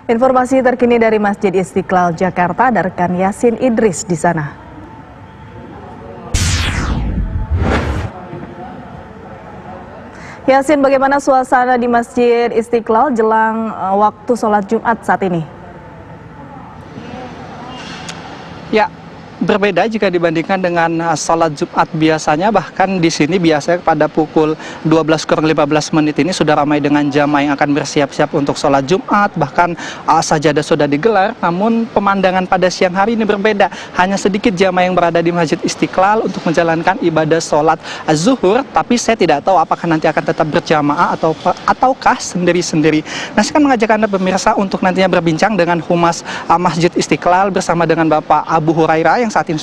Informasi terkini dari Masjid Istiqlal Jakarta, ada rekan Yasin Idris di sana. Yasin, bagaimana suasana di Masjid Istiqlal jelang waktu sholat Jumat saat ini? Ya, berbeda jika dibandingkan dengan sholat Jumat biasanya. Bahkan di sini biasanya pada pukul 12:15 ini sudah ramai dengan jamaah yang akan bersiap-siap untuk sholat Jumat. Bahkan sajadah sudah digelar. Namun pemandangan pada siang hari ini berbeda. Hanya sedikit jamaah yang berada di Masjid Istiqlal untuk menjalankan ibadah sholat zuhur. Tapi saya tidak tahu apakah nanti akan tetap berjamaah ataukah sendiri-sendiri. Nah, saya akan mengajak Anda pemirsa untuk nantinya berbincang dengan Humas Masjid Istiqlal bersama dengan Bapak Abu Hurairah yang saat ini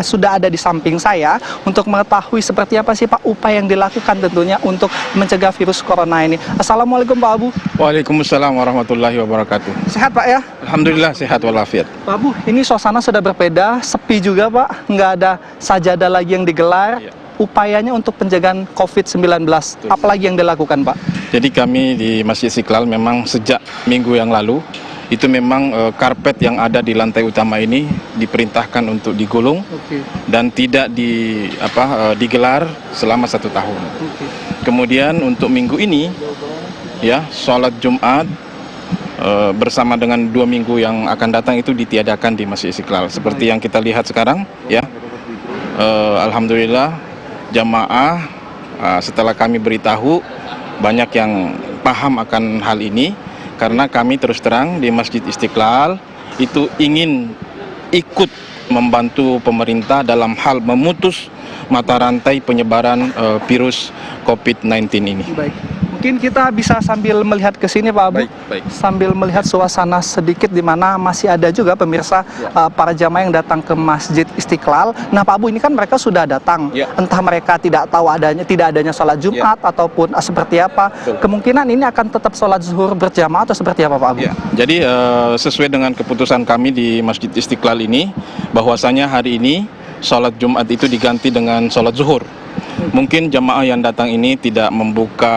sudah ada di samping saya untuk mengetahui seperti apa sih Pak upaya yang dilakukan tentunya untuk mencegah virus corona ini. Assalamualaikum Pak Abu. Waalaikumsalam warahmatullahi wabarakatuh. Sehat Pak ya? Alhamdulillah sehat walafiat. Pak Abu, ini suasana sudah berbeda, sepi juga Pak, nggak ada sajadah lagi yang digelar. Ya. Upayanya untuk penjagaan COVID-19, apalagi yang dilakukan Pak? Jadi kami di Masjid Istiqlal memang sejak minggu yang lalu itu memang karpet yang ada di lantai utama ini diperintahkan untuk digulung dan tidak digelar selama 1 tahun. Kemudian untuk minggu ini ya sholat Jumat bersama dengan 2 minggu yang akan datang itu ditiadakan di Masjid Istiqlal. Seperti yang kita lihat sekarang ya, alhamdulillah jamaah setelah kami beritahu banyak yang paham akan hal ini. Karena kami terus terang di Masjid Istiqlal itu ingin ikut membantu pemerintah dalam hal memutus mata rantai penyebaran virus COVID-19 ini. Baik. Mungkin kita bisa sambil melihat ke sini Pak Abu, baik. Sambil melihat suasana sedikit di mana masih ada juga pemirsa para jamaah yang datang ke Masjid Istiqlal. Nah Pak Abu, ini kan mereka sudah datang, entah mereka tidak tahu tidak adanya sholat Jumat ataupun seperti apa. Kemungkinan ini akan tetap sholat zuhur berjamaah atau seperti apa Pak Abu? Jadi sesuai dengan keputusan kami di Masjid Istiqlal ini, bahwasanya hari ini sholat Jumat itu diganti dengan sholat zuhur. Mungkin jamaah yang datang ini tidak membuka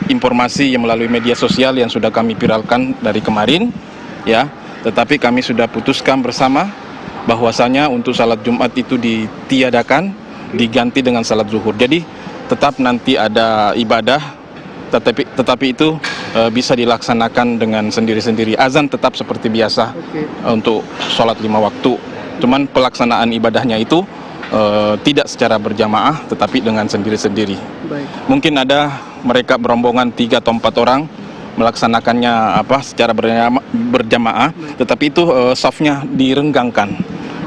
informasi yang melalui media sosial yang sudah kami viralkan dari kemarin, ya. Tetapi kami sudah putuskan bersama bahwasanya untuk salat Jumat itu ditiadakan, diganti dengan salat zuhur. Jadi tetap nanti ada ibadah, tetapi itu bisa dilaksanakan dengan sendiri-sendiri. Azan tetap seperti biasa untuk sholat 5 waktu. Cuman pelaksanaan ibadahnya itu tidak secara berjamaah tetapi dengan sendiri-sendiri. Mungkin ada mereka berombongan 3 atau 4 orang melaksanakannya secara berjamaah, tetapi itu safnya direnggangkan.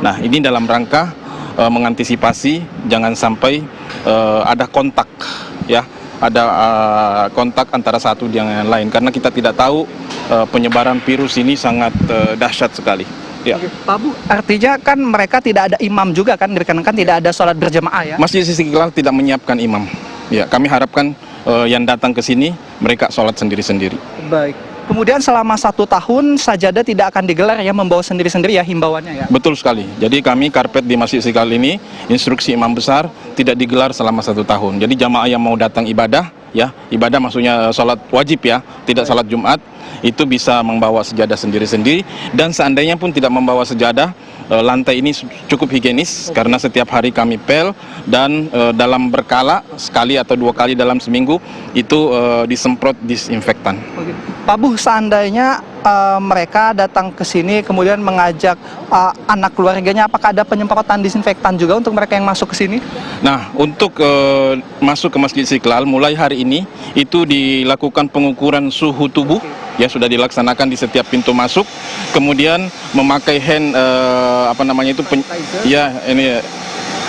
Nah, ini dalam rangka mengantisipasi jangan sampai ada kontak ya, ada kontak antara satu dengan yang lain, karena kita tidak tahu penyebaran virus ini sangat dahsyat sekali. Ya. Pak Abu, artinya kan mereka tidak ada imam juga kan, dikarenakan tidak ada sholat berjamaah ya? Masjid Istiqlal tidak menyiapkan imam. Ya, kami harapkan yang datang ke sini mereka sholat sendiri-sendiri. Baik. Kemudian selama 1 tahun sajadah tidak akan digelar ya, membawa sendiri-sendiri ya himbauannya ya? Betul sekali. Jadi kami karpet di Masjid Istiqlal ini, instruksi imam besar tidak digelar selama 1 tahun. Jadi jamaah yang mau datang ibadah, ya ibadah maksudnya sholat wajib ya, tidak sholat Jumat, itu bisa membawa sejadah sendiri-sendiri. Dan seandainya pun tidak membawa sejadah, lantai ini cukup higienis karena setiap hari kami pel dan dalam berkala sekali atau 2 kali dalam seminggu itu disemprot disinfektan. Pak Abu, seandainya mereka datang ke sini kemudian mengajak anak keluarganya, apakah ada penyemprotan disinfektan juga untuk mereka yang masuk ke sini? Nah, untuk masuk ke Masjid Istiqlal mulai hari ini itu dilakukan pengukuran suhu tubuh. Ya, sudah dilaksanakan di setiap pintu masuk. Kemudian memakai hand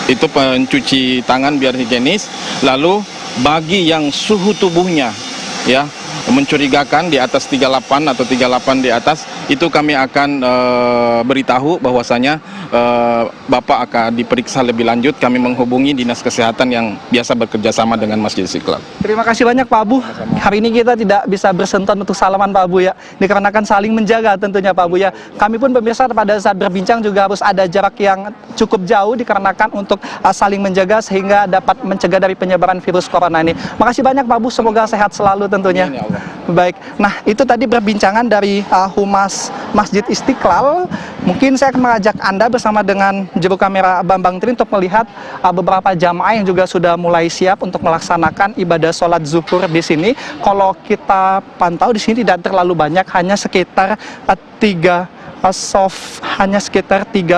itu pencuci tangan biar higienis. Lalu bagi yang suhu tubuhnya ya mencurigakan di atas 38 atau 38 di atas, itu kami akan beritahu bahwasanya Bapak akan diperiksa lebih lanjut. Kami menghubungi Dinas Kesehatan yang biasa bekerja sama dengan Masjid Istiqlal. Terima kasih banyak Pak Abu. Hari ini kita tidak bisa bersentuhan untuk salaman Pak Abu ya, dikarenakan saling menjaga tentunya Pak Abu ya. Kami pun pemirsa pada saat berbincang juga harus ada jarak yang cukup jauh dikarenakan untuk saling menjaga sehingga dapat mencegah dari penyebaran virus corona ini. Makasih banyak Pak Abu, semoga sehat selalu tentunya. Allah. Baik, nah itu tadi perbincangan dari Humas Masjid Istiqlal. Mungkin saya akan mengajak Anda bersama dengan juru kamera Bambang Tri untuk melihat beberapa jamaah yang juga sudah mulai siap untuk melaksanakan ibadah sholat zuhur di sini. Kalau kita pantau di sini tidak terlalu banyak, hanya sekitar tiga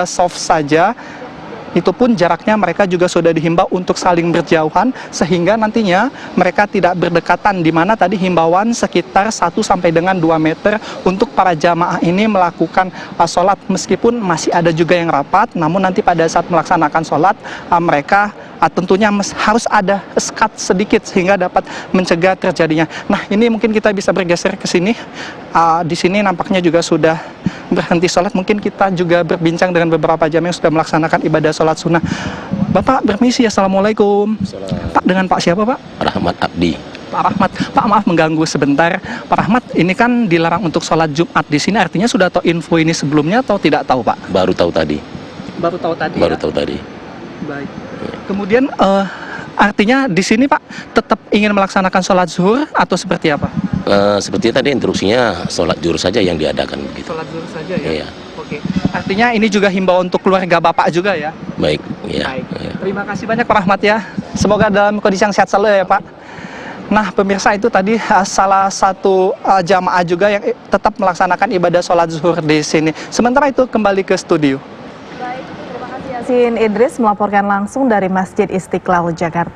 soft saja. Itu pun jaraknya mereka juga sudah dihimbau untuk saling berjauhan sehingga nantinya mereka tidak berdekatan, di mana tadi himbauan sekitar 1 sampai dengan 2 meter untuk para jamaah ini melakukan sholat, meskipun masih ada juga yang rapat, namun nanti pada saat melaksanakan sholat mereka tentunya harus ada sekat sedikit sehingga dapat mencegah terjadinya. Nah, ini mungkin kita bisa bergeser ke sini. Di sini nampaknya juga sudah berhenti sholat. Mungkin kita juga berbincang dengan beberapa jamaah yang sudah melaksanakan ibadah sholat sunnah. Bapak permisi, assalamualaikum. Pak, dengan Pak siapa Pak? Rahmat Abdi. Pak Rahmat. Pak, maaf mengganggu sebentar. Pak Rahmat, ini kan dilarang untuk sholat Jumat di sini. Artinya sudah tahu info ini sebelumnya atau tidak tahu Pak? Baru tahu tadi. Baru tahu tadi. Baru ya? tahu tadi. Baik. Kemudian artinya di sini Pak tetap ingin melaksanakan sholat zuhur atau seperti apa? Seperti tadi instruksinya sholat zuhur saja yang diadakan begitu. Sholat zuhur saja ya? Iya. Oke. Artinya ini juga himbau untuk keluarga Bapak juga ya? Baik. Iya. Baik. Iya. Terima kasih banyak Pak Rahmat ya. Semoga dalam kondisi yang sehat selalu ya Pak. Nah pemirsa, itu tadi salah satu jamaah juga yang tetap melaksanakan ibadah sholat zuhur di sini. Sementara itu kembali ke studio. Baik, terima kasih Yasin Idris melaporkan langsung dari Masjid Istiqlal, Jakarta.